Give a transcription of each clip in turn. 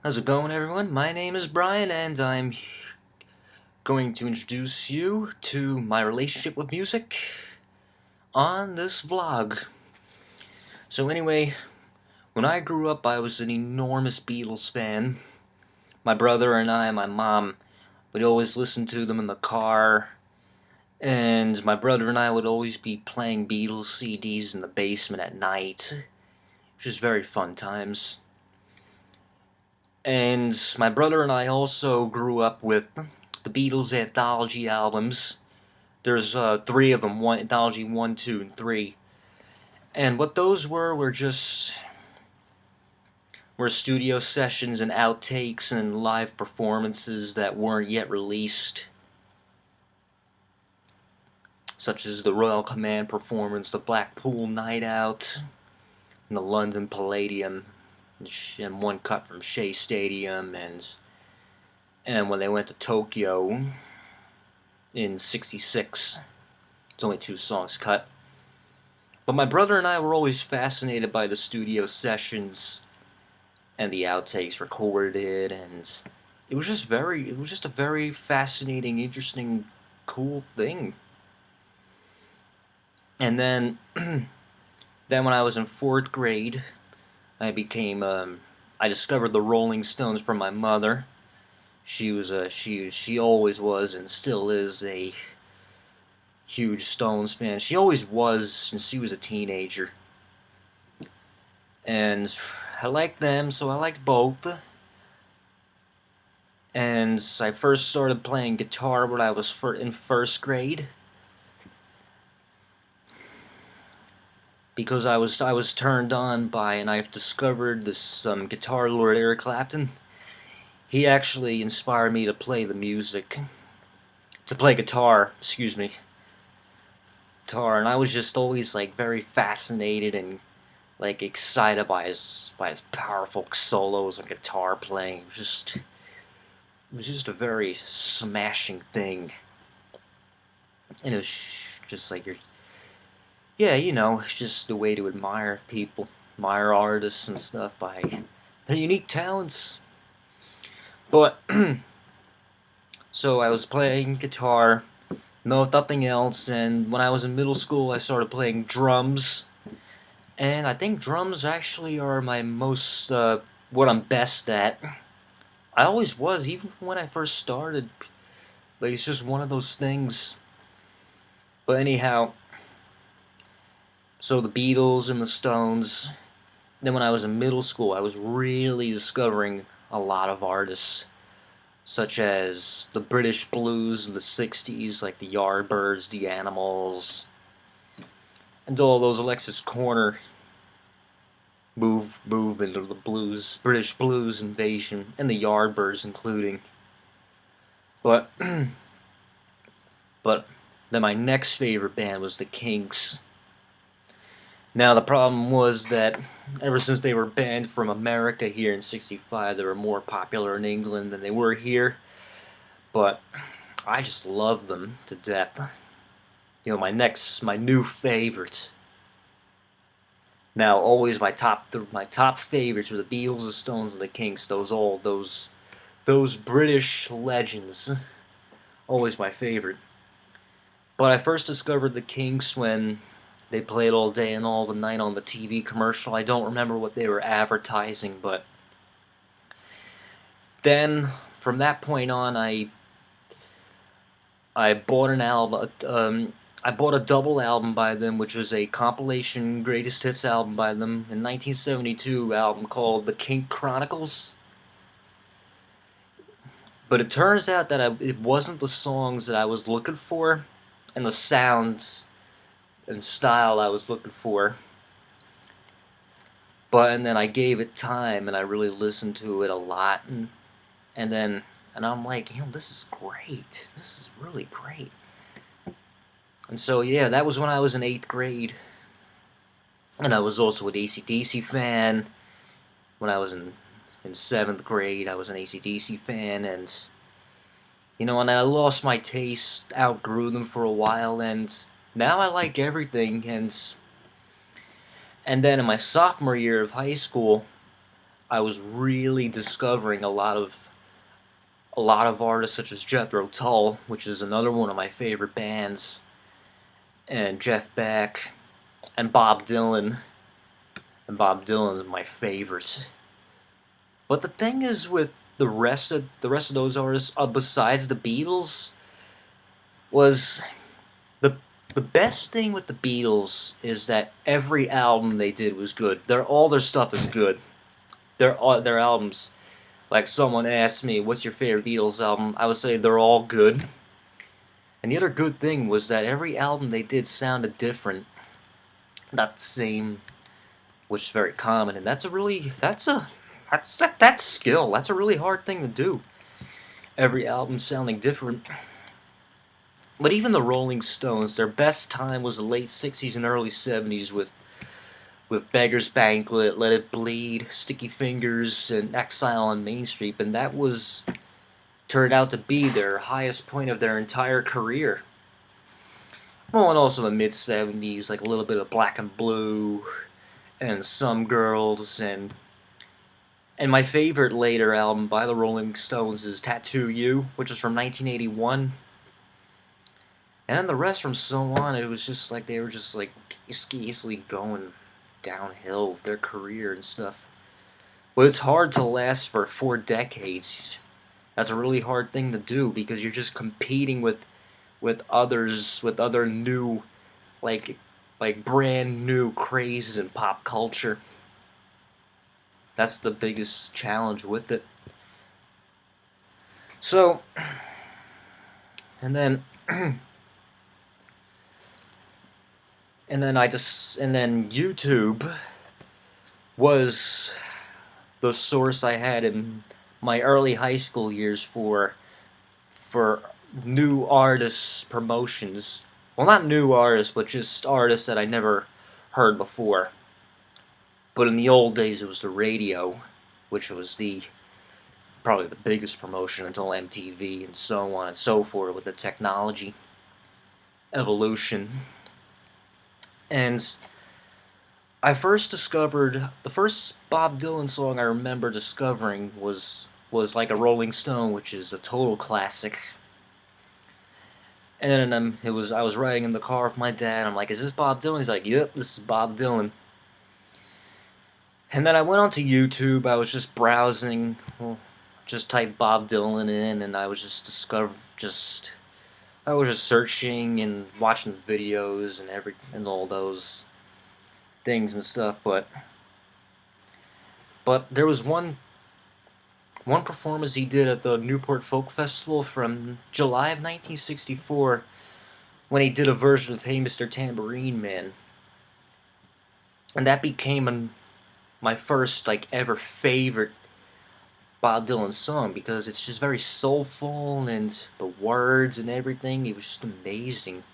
How's it going, everyone? My name is Brian, and I'm going to introduce you to my relationship with music on this vlog. So anyway, when I grew up, I was an enormous Beatles fan. My brother and I, my mom, would always listen to them in the car, and my brother and I would always be playing Beatles CDs in the basement at night, which is very fun times. And my brother and I also grew up with the Beatles anthology albums. There's three of them, anthology 1, 2, and 3. And what those were just were studio sessions and outtakes and live performances that weren't yet released, such as the Royal Command performance, the Blackpool Night Out, and the London Palladium, and one cut from Shea Stadium, and when they went to Tokyo in '66. It's only 2 songs cut. But my brother and I were always fascinated by the studio sessions and the outtakes recorded, and it was just a very fascinating, interesting, cool thing. And then, then when I was in 4th grade, I discovered the Rolling Stones from my mother. She always was and still is a huge Stones fan. She always was since she was a teenager. And I liked them, so I liked both. And I first started playing guitar when I was in 1st grade. Because I was turned on by, and I've discovered this guitar lord Eric Clapton. He actually inspired me to play guitar, guitar, and I was just always like very fascinated and like excited by his powerful solos and guitar playing. It was just a very smashing thing, and it was just like it's just a way to admire people, admire artists and stuff by their unique talents. But so I was playing guitar, nothing else, and when I was in middle school, I started playing drums. And I think drums actually are my most, what I'm best at. I always was, even when I first started. Like, it's just one of those things. But anyhow, so the Beatles and the Stones. Then when I was in middle school, I was really discovering a lot of artists, such as the British blues of the 60s, like the Yardbirds, the Animals, and all those Alexis Corner movement of the blues, British blues invasion, and the Yardbirds including. But but then my next favorite band was the Kinks. Now the problem was that ever since they were banned from America here in '65, they were more popular in England than they were here. But I just love them to death. My new favorite. Now, always my top favorites were the Beatles, the Stones, and the Kinks. Those British legends. Always my favorite. But I first discovered the Kinks when they played all day and all the night on the TV commercial. I don't remember what they were advertising, but then from that point on, I bought an album. I bought a double album by them, which was a compilation greatest hits album by them in 1972, album called The Kink Chronicles. But it turns out that it wasn't the songs that I was looking for, and the sounds and style I was looking for. And then I gave it time, and I really listened to it a lot, and I'm like, this is great. This is really great. And so, yeah, that was when I was in 8th grade. And I was also an AC/DC fan. When I was in 7th grade, I was an AC/DC fan. And I lost my taste, outgrew them for a while, and now I like everything. And then in my sophomore year of high school, I was really discovering a lot of artists such as Jethro Tull, which is another one of my favorite bands, and Jeff Beck, and Bob Dylan. And Bob Dylan is my favorite. But the thing is with the rest of those artists, besides the Beatles, was the the best thing with the Beatles is that every album they did was good. All their stuff is good. Their albums. Like someone asked me, "What's your favorite Beatles album?" I would say they're all good. And the other good thing was that every album they did sounded different, not the same, which is very common. And that's skill. That's a really hard thing to do. Every album sounding different. But even the Rolling Stones, their best time was the late '60s and early '70s with Beggar's Banquet, Let It Bleed, Sticky Fingers, and Exile on Main Street, and that was turned out to be their highest point of their entire career. Well, and also the mid '70s, like a little bit of Black and Blue, and Some Girls, and my favorite later album by the Rolling Stones is Tattoo You, which is from 1981. And then the rest from so on, it was just like they were just like easily going downhill with their career and stuff. But it's hard to last for 4 decades. That's a really hard thing to do because you're just competing with others, with other new, like brand new crazes in pop culture. That's the biggest challenge with it. So, and then and then YouTube was the source I had in my early high school years for new artists promotions. Well, not new artists, but just artists that I never heard before. But in the old days, it was the radio, which was the probably the biggest promotion until MTV and so on and so forth with the technology evolution. And I first discovered the first Bob Dylan song I remember discovering was Like a Rolling Stone, which is a total classic. And then I was riding in the car with my dad. I'm like, "Is this Bob Dylan?" He's like, "Yep, this is Bob Dylan." And then I went onto YouTube. I was just browsing, well, just typed Bob Dylan in, and I was I was just searching and watching videos and all those things and stuff. But there was one performance he did at the Newport Folk Festival from July of 1964 when he did a version of Hey Mr. Tambourine Man. And that became my first ever favorite Bob Dylan song because it's just very soulful and the words and everything, it was just amazing.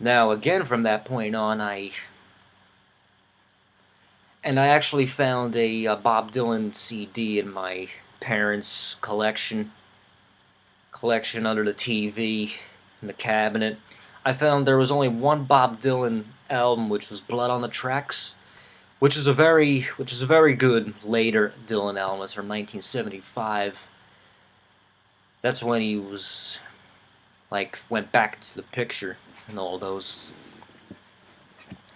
Now again from that point on I actually found a Bob Dylan CD in my parents' collection under the TV in the cabinet. I found there was only one Bob Dylan album, which was Blood on the Tracks, which is a very good later Dylan album. It's from 1975. That's when he was went back into the picture and all those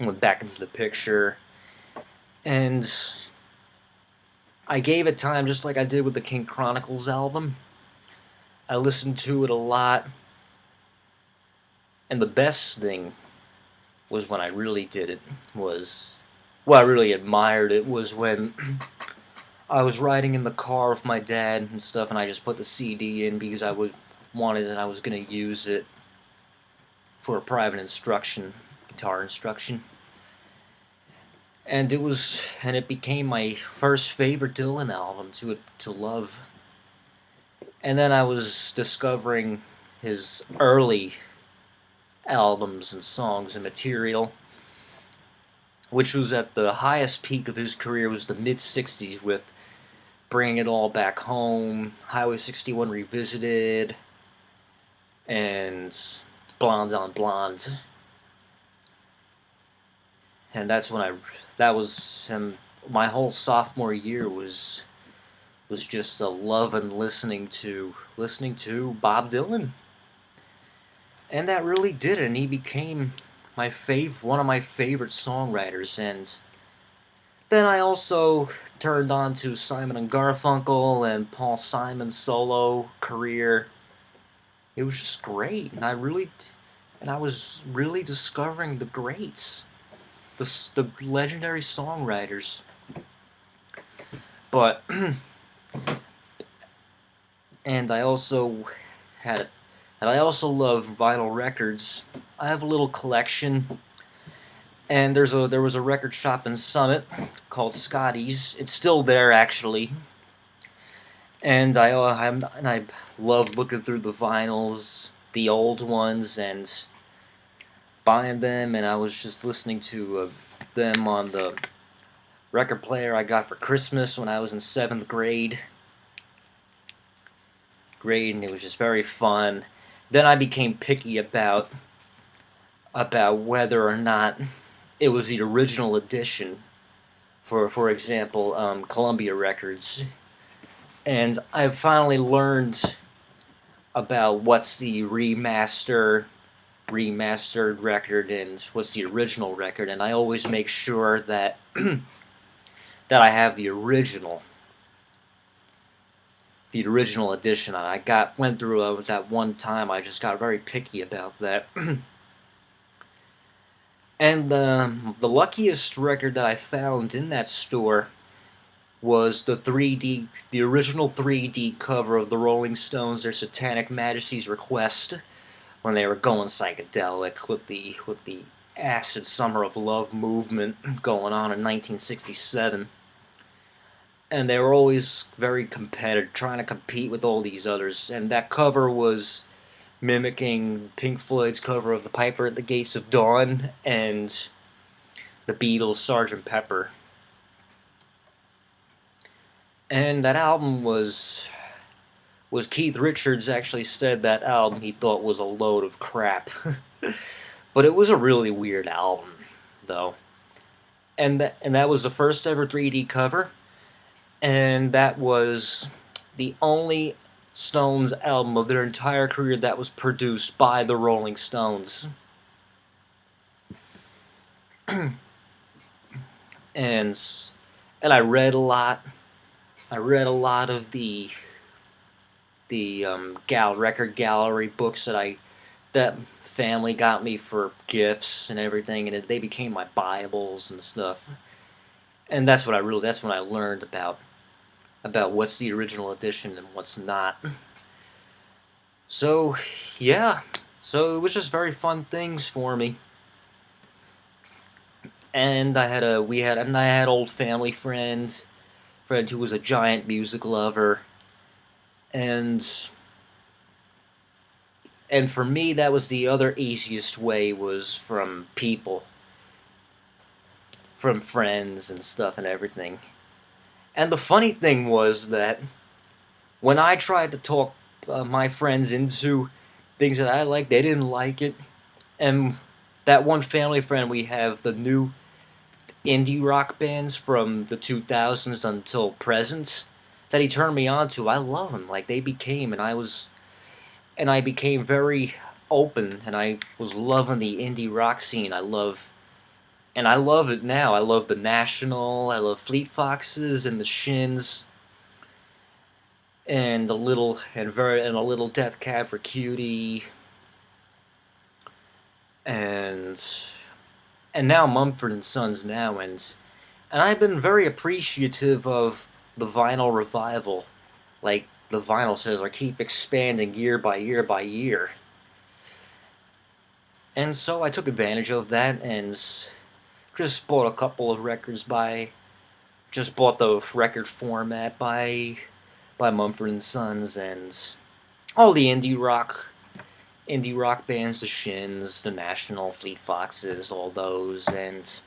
went back into the picture. And I gave it time just like I did with the King Chronicles album. I listened to it a lot. And the best thing was when I really did it I really admired it was when I was riding in the car with my dad and stuff and I just put the CD in because I wanted and I was going to use it for a private instruction, guitar instruction. And it became my first favorite Dylan album to love. And then I was discovering his early albums and songs and material, which was at the highest peak of his career was the mid-'60s with Bringing It All Back Home, Highway 61 Revisited, and Blonde on Blonde. And that was him my whole sophomore year was just a love and listening to Bob Dylan, and that really did it. And he became one of my favorite songwriters. And then I also turned on to Simon and Garfunkel and Paul Simon's solo career. It was just great, and I was really discovering the greats, the legendary songwriters. But and I also had and I also love vinyl records. I have a little collection, and there was a record shop in Summit called Scotty's. It's still there actually, and I love looking through the vinyls, the old ones, and buying them. And I was just listening to them on the record player I got for Christmas when I was in 7th grade. And it was just very fun. Then I became picky about whether or not it was the original edition. For example, Columbia Records, and I finally learned about what's the remastered record and what's the original record, and I always make sure that that I have the original edition. I went through that one time. I just got very picky about that. And the luckiest record that I found in that store was the original 3D cover of the Rolling Stones, their Satanic Majesty's Request, when they were going psychedelic with the acid Summer of Love movement going on in 1967. And they were always very competitive, trying to compete with all these others. And that cover was mimicking Pink Floyd's cover of The Piper at the Gates of Dawn and the Beatles' Sgt. Pepper. And that album was Keith Richards actually said that album he thought was a load of crap. But it was a really weird album, though. And that was the first ever 3D cover. And that was the only Stones album of their entire career that was produced by the Rolling Stones. and I read a lot. I read a lot of the record gallery books that family got me for gifts and everything, and they became my Bibles and stuff. And that's when I learned about what's the original edition and what's not. So, yeah. So it was just very fun things for me. And I had old family friend who was a giant music lover. And for me, that was the other easiest way, was from people, from friends and stuff and everything. And the funny thing was that when I tried to talk my friends into things that I liked, they didn't like it. And that one family friend we have, the new indie rock bands from the 2000s until present, that he turned me on to, I love them. Like, I became very open, and I was loving the indie rock scene. I love it now. I love the National. I love Fleet Foxes and the Shins, and a little Death Cab for Cutie, and now Mumford & Sons now, and I've been very appreciative of the vinyl revival. Like the vinyl says, I keep expanding year by year by year. And so I took advantage of that and just bought a couple of records just bought the record format by Mumford & Sons, and all the indie rock bands, the Shins, the National, Fleet Foxes, all those, and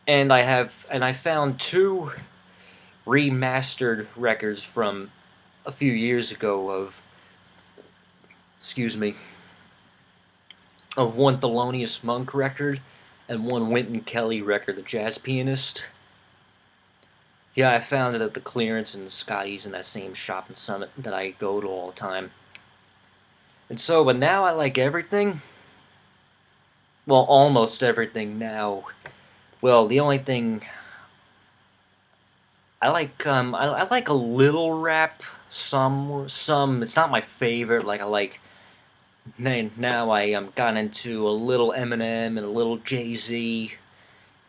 I found 2 remastered records from a few years ago of one Thelonious Monk record and one Wynton Kelly record, the jazz pianist. Yeah, I found it at the clearance in Scotty's in that same shop in Summit that I go to all the time. And so, but now I like everything. Well, almost everything now. Well, the only thing I like a little rap. Some. It's not my favorite. Like I like now I got into a little Eminem and a little Jay-Z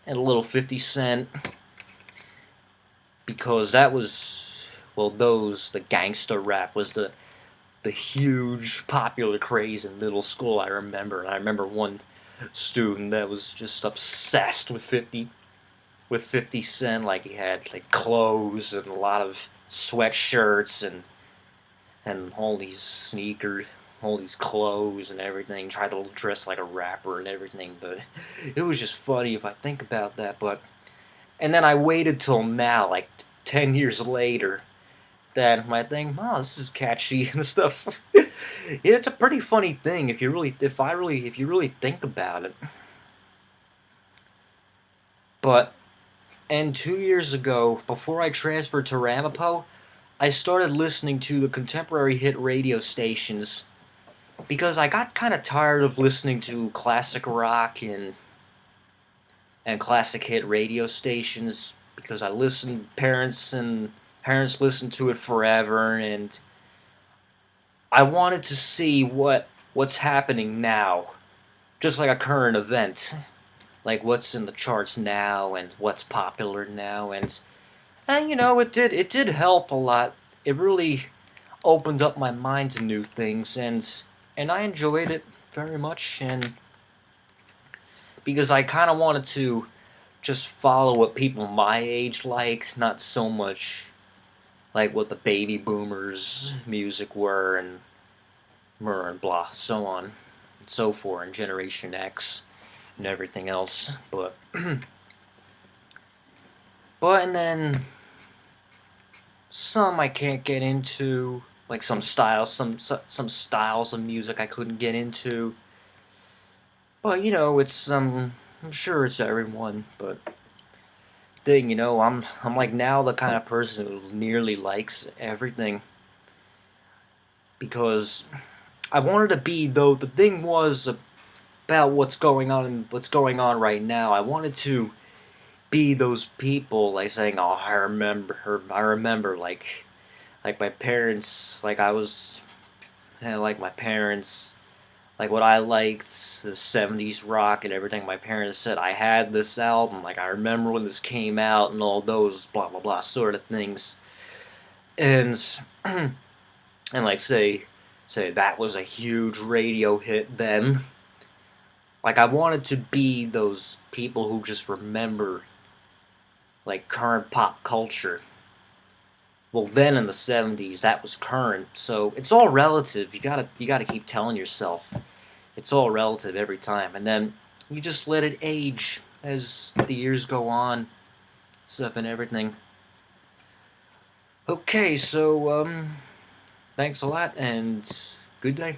and a little 50 Cent because that was well those the gangster rap was the huge popular craze in middle school. I remember, and I remember one student that was just obsessed with 50 Cent. Like he had like clothes and a lot of sweatshirts and all these sneakers, all these clothes and everything. Tried to dress like a rapper and everything, but it was just funny if I think about that. But and then I waited till now, like 10 years later, that my thing, oh, this is catchy and stuff. It's a pretty funny thing if you really think about it. But and 2 years ago, before I transferred to Ramapo, I started listening to the contemporary hit radio stations because I got kind of tired of listening to classic rock and classic hit radio stations because I listened parents listened to it forever and I wanted to see what's happening now, just like a current event, like what's in the charts now and what's popular now and you know it did help a lot. It really opened up my mind to new things and I enjoyed it very much and because I kind of wanted to just follow what people my age liked, not so much like what the baby boomers music were and blah so on and so forth and Generation X and everything else. But and then some I can't get into, like some styles of music I couldn't get into. But you know, I'm sure it's everyone. But thing, you know, I'm like now the kind of person who nearly likes everything because I wanted to be though. The thing was about what's going on right now. I wanted to be those people like saying, "Oh, I remember her. I remember like my parents. Like I was like my parents." Like what I liked, the '70s rock and everything. My parents said I had this album. Like I remember when this came out and all those blah blah blah sort of things. And and like say that was a huge radio hit then. Like I wanted to be those people who just remember like current pop culture. Well, then in the '70s, that was current. So it's all relative. You gotta keep telling yourself it's all relative every time, and then you just let it age as the years go on, stuff and everything. Okay, so thanks a lot and good day.